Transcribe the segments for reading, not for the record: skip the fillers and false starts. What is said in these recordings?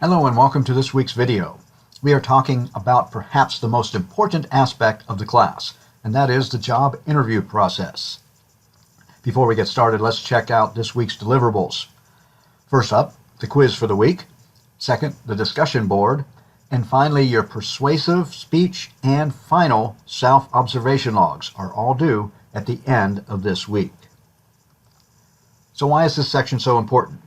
Hello and welcome to this week's video. We are talking about perhaps the most important aspect of the class, and that is the job interview process. Before we get started, let's check out this week's deliverables. First up, the quiz for the week. Second, the discussion board. And finally, your persuasive speech and final self-observation logs are all due at the end of this week. So why is this section so important?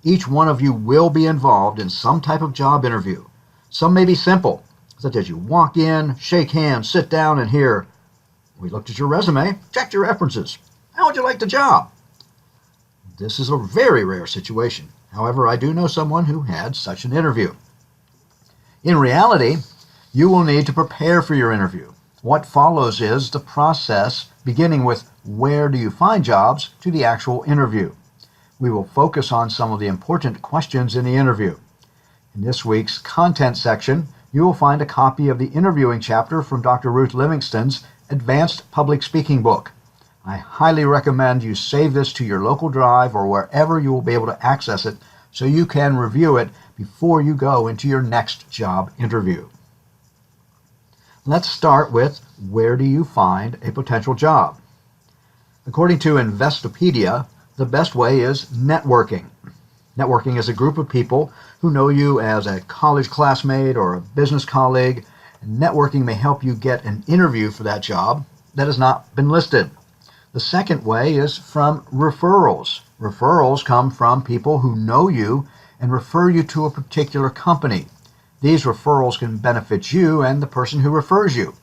Each one of you will be involved in some type of job interview. Some may be simple, such as you walk in, shake hands, sit down, and hear, "We looked at your resume, checked your references. How would you like the job?" This is a very rare situation. However, I do know someone who had such an interview. In reality, you will need to prepare for your interview. What follows is the process beginning with where do you find jobs to the actual interview. We will focus on some of the important questions in the interview. In this week's content section, you will find a copy of the interviewing chapter from Dr. Ruth Livingston's Advanced Public Speaking book. I highly recommend you save this to your local drive or wherever you will be able to access it so you can review it before you go into your next job interview. Let's start with where do you find a potential job? According to Investopedia, the best way is networking. Networking is a group of people who know you as a college classmate or a business colleague. Networking may help you get an interview for that job that has not been listed. The second way is from referrals. Referrals come from people who know you and refer you to a particular company. These referrals can benefit you and the person who refers you.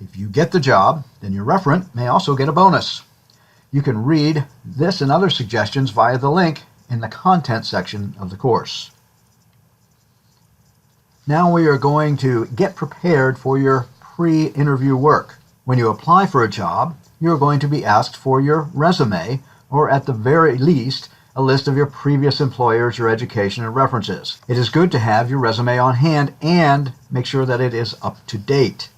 If you get the job, then your referent may also get a bonus. You can read this and other suggestions via the link in the content section of the course. Now we are going to get prepared for your pre-interview work. When you apply for a job, you're going to be asked for your resume, or at the very least, a list of your previous employers, your education, and references. It is good to have your resume on hand and make sure that it is up to date.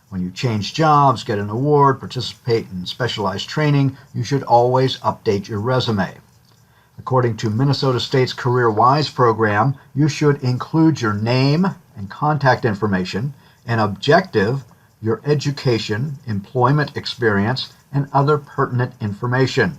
When you change jobs, get an award, participate in specialized training, you should always update your resume. According to Minnesota State's CareerWise program, you should include your name and contact information, an objective, your education, employment experience, and other pertinent information.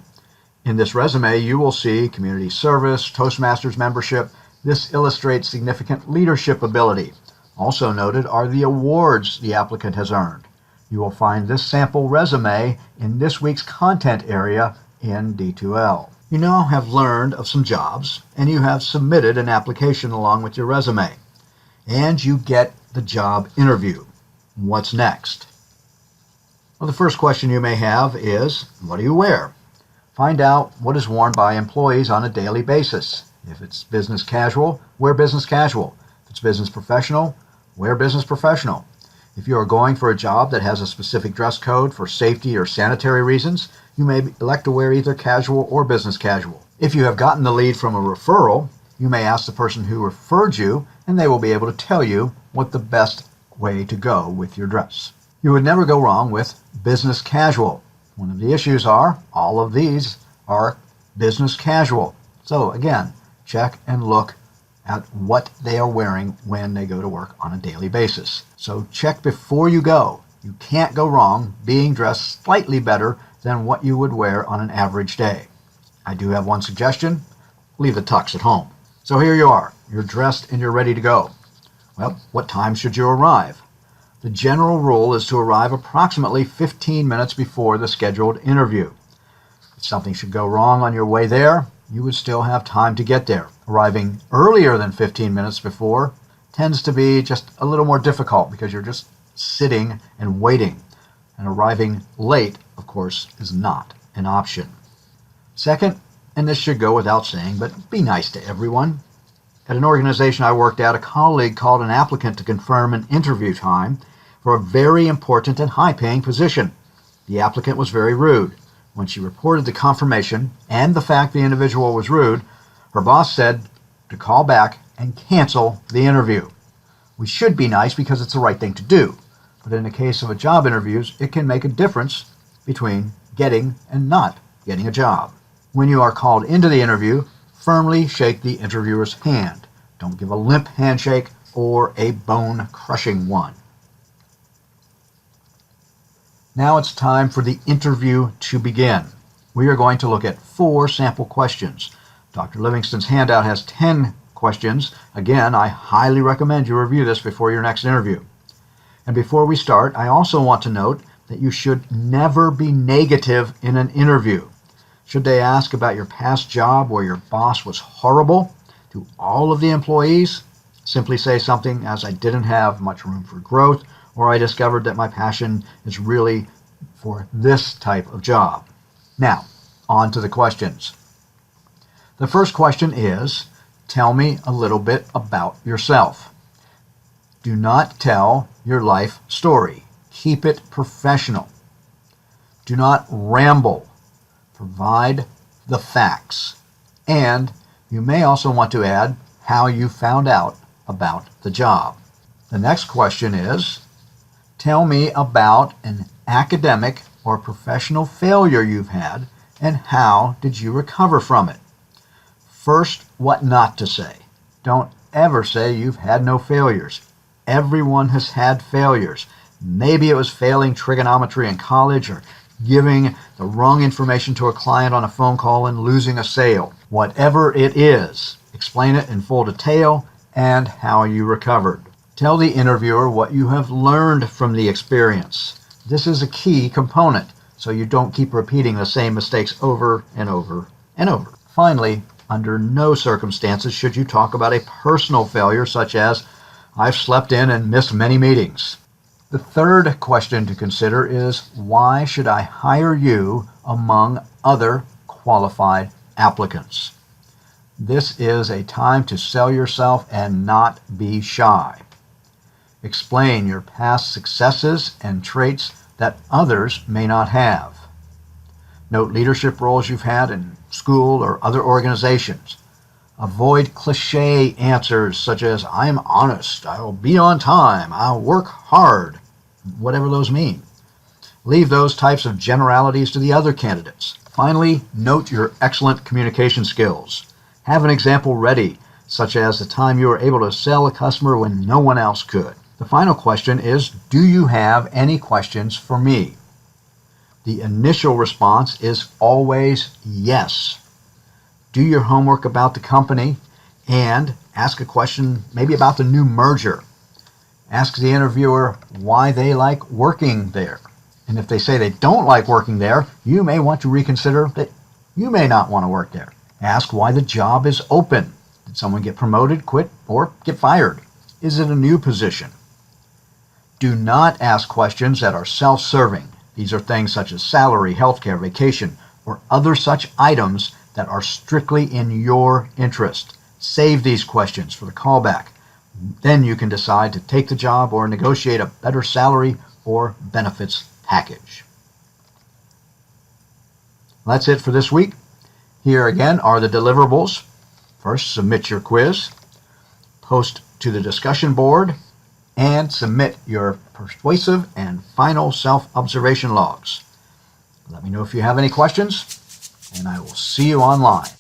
In this resume, you will see community service, Toastmasters membership. This illustrates significant leadership ability. Also noted are the awards the applicant has earned. You will find this sample resume in this week's content area in D2L. You now have learned of some jobs, and you have submitted an application along with your resume. And you get the job interview. What's next? Well, the first question you may have is, what do you wear? Find out what is worn by employees on a daily basis. If it's business casual, wear business casual. If it's business professional, wear business professional. If you are going for a job that has a specific dress code for safety or sanitary reasons, you may elect to wear either casual or business casual. If you have gotten the lead from a referral, you may ask the person who referred you, and they will be able to tell you what the best way to go with your dress. You would never go wrong with business casual. One of the issues are all of these are business casual. So again, check and look at what they are wearing when they go to work on a daily basis. So check before you go. You can't go wrong being dressed slightly better than what you would wear on an average day. I do have one suggestion. Leave the tux at home. So here you are. You're dressed and you're ready to go. Well, what time should you arrive? The general rule is to arrive approximately 15 minutes before the scheduled interview. If something should go wrong on your way there, you would still have time to get there. Arriving earlier than 15 minutes before tends to be just a little more difficult because you're just sitting and waiting. And arriving late, of course, is not an option. Second, and this should go without saying, but be nice to everyone. At an organization I worked at, a colleague called an applicant to confirm an interview time for a very important and high-paying position. The applicant was very rude. When she reported the confirmation and the fact the individual was rude, her boss said to call back and cancel the interview. We should be nice because it's the right thing to do, but in the case of a job interviews, it can make a difference between getting and not getting a job. When you are called into the interview, firmly shake the interviewer's hand. Don't give a limp handshake or a bone-crushing one. Now it's time for the interview to begin. We are going to look at 4 sample questions. Dr. Livingston's handout has 10 questions. Again, I highly recommend you review this before your next interview. And before we start, I also want to note that you should never be negative in an interview. Should they ask about your past job where your boss was horrible to all of the employees, simply say something as I didn't have much room for growth, or I discovered that my passion is really for this type of job. Now, on to the questions. The first question is, tell me a little bit about yourself. Do not tell your life story. Keep it professional. Do not ramble. Provide the facts. And you may also want to add how you found out about the job. The next question is, tell me about an academic or professional failure you've had and how did you recover from it? First, what not to say. Don't ever say you've had no failures. Everyone has had failures. Maybe it was failing trigonometry in college or giving the wrong information to a client on a phone call and losing a sale. Whatever it is, explain it in full detail and how you recovered. Tell the interviewer what you have learned from the experience. This is a key component, so you don't keep repeating the same mistakes over and over and over. Finally, under no circumstances should you talk about a personal failure such as, I've slept in and missed many meetings. The third question to consider is, why should I hire you among other qualified applicants? This is a time to sell yourself and not be shy. Explain your past successes and traits that others may not have. Note leadership roles you've had in school or other organizations. Avoid cliché answers such as, I am honest, I'll be on time, I'll work hard, whatever those mean. Leave those types of generalities to the other candidates. Finally, note your excellent communication skills. Have an example ready, such as the time you were able to sell a customer when no one else could. The final question is, do you have any questions for me? The initial response is always yes. Do your homework about the company and ask a question maybe about the new merger. Ask the interviewer why they like working there. And if they say they don't like working there, you may want to reconsider that you may not want to work there. Ask why the job is open. Did someone get promoted, quit, or get fired? Is it a new position? Do not ask questions that are self-serving. These are things such as salary, healthcare, vacation, or other such items that are strictly in your interest. Save these questions for the callback. Then you can decide to take the job or negotiate a better salary or benefits package. That's it for this week. Here again are the deliverables. First, submit your quiz, post to the discussion board, and submit your persuasive and final self-observation logs. Let me know if you have any questions, and I will see you online.